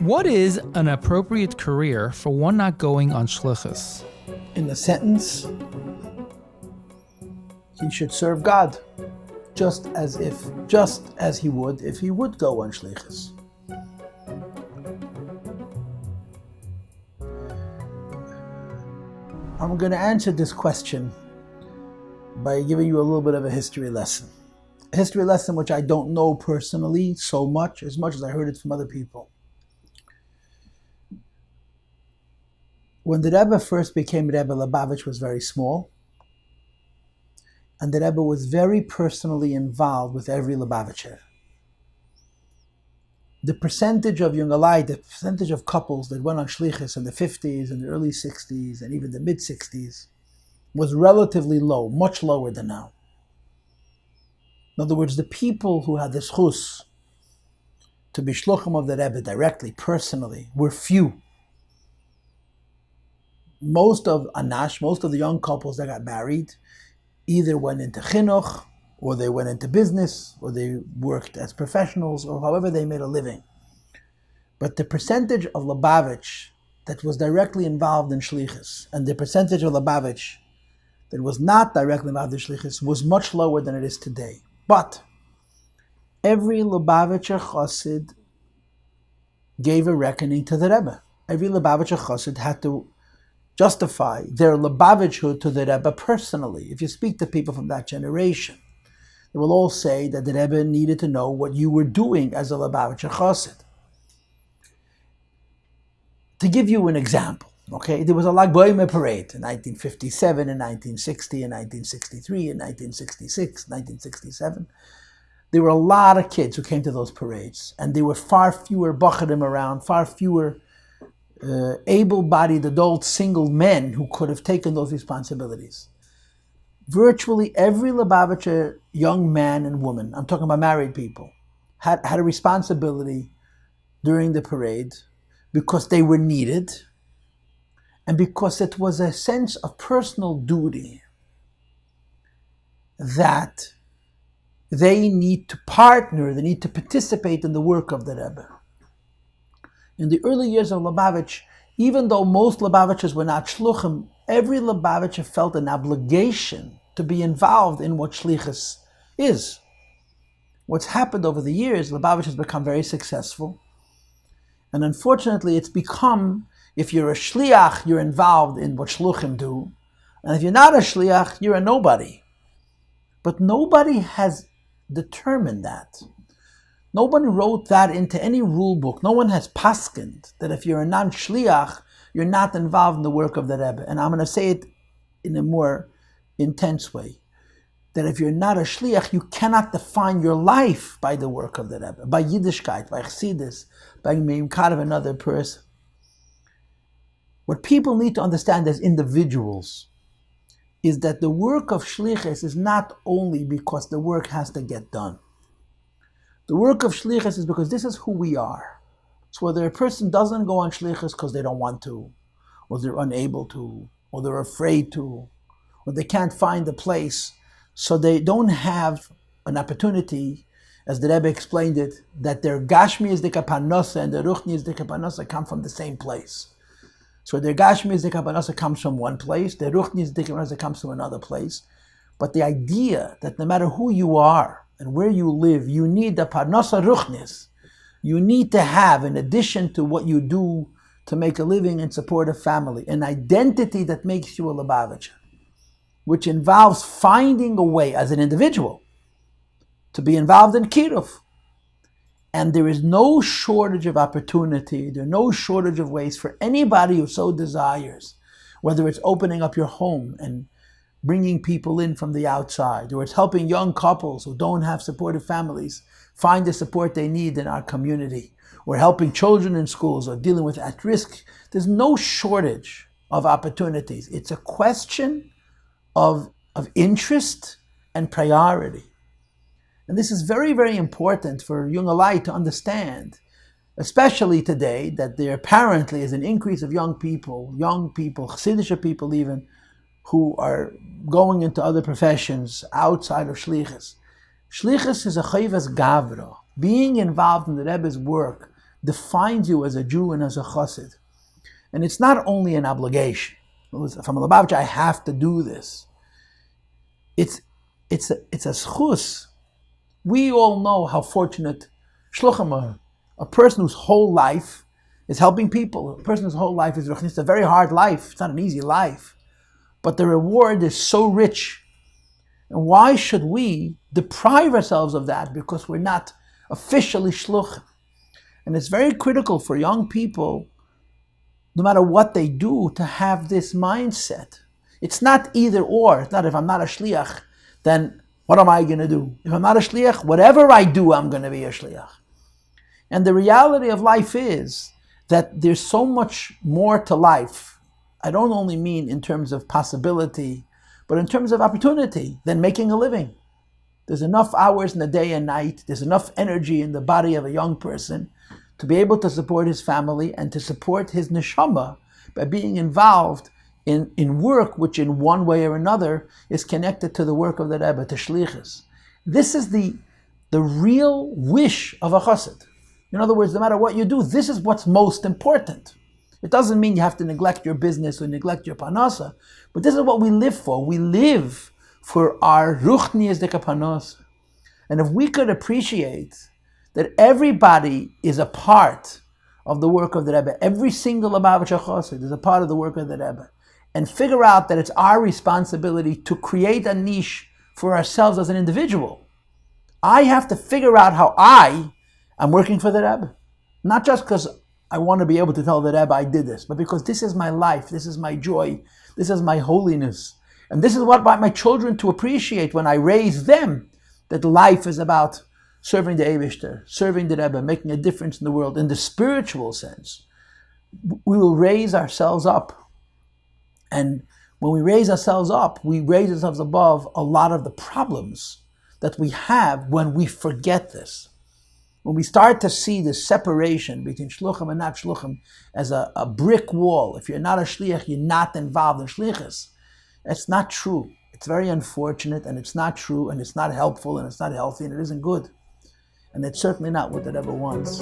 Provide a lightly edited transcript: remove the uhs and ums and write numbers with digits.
What is an appropriate career for one not going on Shluchis? In a sentence, he should serve God just as he would if he would go on Shluchis. I'm going to answer this question by giving you a little bit of a history lesson. A history lesson which I don't know personally so much as I heard it from other people. When the Rebbe first became Rebbe, Lubavitch was very small, and the Rebbe was very personally involved with every Lubavitcher. The percentage of Jungalai, the percentage of couples that went on Shluchis in the 50s and the early 60s and even the mid 60s was relatively low, much lower than now. In other words, the people who had the schus to be shluchim of the Rebbe directly, personally, were few. Most of the young couples that got married either went into chinuch, or they went into business, or they worked as professionals, or however they made a living. But the percentage of Lubavitch that was directly involved in Shluchis, and the percentage of Lubavitch that was not directly involved in Shluchis was much lower than it is today. But every Lubavitcher Chassid gave a reckoning to the Rebbe. Every Lubavitcher Chassid had to justify their Lubavitchhood to the Rebbe personally. If you speak to people from that generation, they will all say that the Rebbe needed to know what you were doing as a Lubavitcher Chassid. To give you an example, okay, there was a Lag Boimer parade in 1957, in 1960, in 1963, in 1966, 1967. There were a lot of kids who came to those parades, and there were far fewer bacharim around, far fewer able-bodied adult single men who could have taken those responsibilities. Virtually every Lubavitcher young man and woman, I'm talking about married people, had a responsibility during the parade because they were needed and because it was a sense of personal duty that they need to partner, they need to participate in the work of the Rebbe. In the early years of Lubavitch, even though most Lubavitchers were not shluchim, every Lubavitcher felt an obligation to be involved in what shlichus is. What's happened over the years, Lubavitch has become very successful. And unfortunately, it's become, if you're a shliach, you're involved in what shluchim do. And if you're not a shliach, you're a nobody. But nobody has determined that. Nobody wrote that into any rule book. No one has paskined that if you're a non-shliach, you're not involved in the work of the Rebbe. And I'm going to say it in a more intense way. That if you're not a shliach, you cannot define your life by the work of the Rebbe, by Yiddishkeit, by Chassidus, by Meimkar of another person. What people need to understand as individuals is that the work of shlichus is not only because the work has to get done. The work of shlichus is because this is who we are. So whether a person doesn't go on shlichus because they don't want to, or they're unable to, or they're afraid to, or they can't find a place, so they don't have an opportunity, as the Rebbe explained it, that their Gashmi is the Kapanosa and the Ruchni is the Kapanosa come from the same place. So their Gashmi is the Kapanosa comes from one place, their Ruchni is the Kapanosa comes from another place. But the idea that no matter who you are and where you live, you need the Parnasa Ruchnis. You need to have, in addition to what you do to make a living and support a family, an identity that makes you a Lubavitcher, which involves finding a way as an individual to be involved in Kiruv. And there is no shortage of opportunity, there's no shortage of ways for anybody who so desires, whether it's opening up your home and bringing people in from the outside, or it's helping young couples who don't have supportive families find the support they need in our community, or helping children in schools, or dealing with at-risk. There's no shortage of opportunities. It's a question of interest and priority. And this is very, very important for young alike to understand, especially today, that there apparently is an increase of young people, Chassidish people even, who are going into other professions outside of Shlichus. Shlichus is a chayvas gavra. Being involved in the Rebbe's work defines you as a Jew and as a chassid. And it's not only an obligation. If I'm a Lubavitcher, I have to do this. It's a schus. We all know how fortunate shluchim are. A person whose whole life is helping people. A person whose whole life is it's a very hard life. It's not an easy life. But the reward is so rich. And why should we deprive ourselves of that because we're not officially shluchim? And it's very critical for young people, no matter what they do, to have this mindset. It's not either or. It's not if I'm not a shliach, then what am I going to do? If I'm not a shliach, whatever I do, I'm going to be a shliach. And the reality of life is that there's so much more to life. I don't only mean in terms of possibility, but in terms of opportunity than making a living. There's enough hours in the day and night. There's enough energy in the body of a young person to be able to support his family and to support his neshama by being involved in work which in one way or another is connected to the work of the Rebbe, to Shluchis. This is the real wish of a chassid. In other words, no matter what you do, this is what's most important. It doesn't mean you have to neglect your business or neglect your parnasa, but this is what we live for. We live for our ruchnias de parnasa. And if we could appreciate that everybody is a part of the work of the Rebbe, every single Lubavitcher chassid is a part of the work of the Rebbe, and figure out that it's our responsibility to create a niche for ourselves as an individual. I have to figure out how I'm working for the Rebbe. Not just because I want to be able to tell the Rebbe I did this, but because this is my life, this is my joy, this is my holiness. And this is what I want my children to appreciate when I raise them, that life is about serving the Eibishter, serving the Rebbe, making a difference in the world. In the spiritual sense, we will raise ourselves up. And when we raise ourselves up, we raise ourselves above a lot of the problems that we have when we forget this. When we start to see the separation between shluchim and not shluchim as a brick wall, if you're not a shliach, you're not involved in shlichus. It's not true. It's very unfortunate, and it's not true, and it's not helpful, and it's not healthy, and it isn't good. And it's certainly not what the Rebbe wants.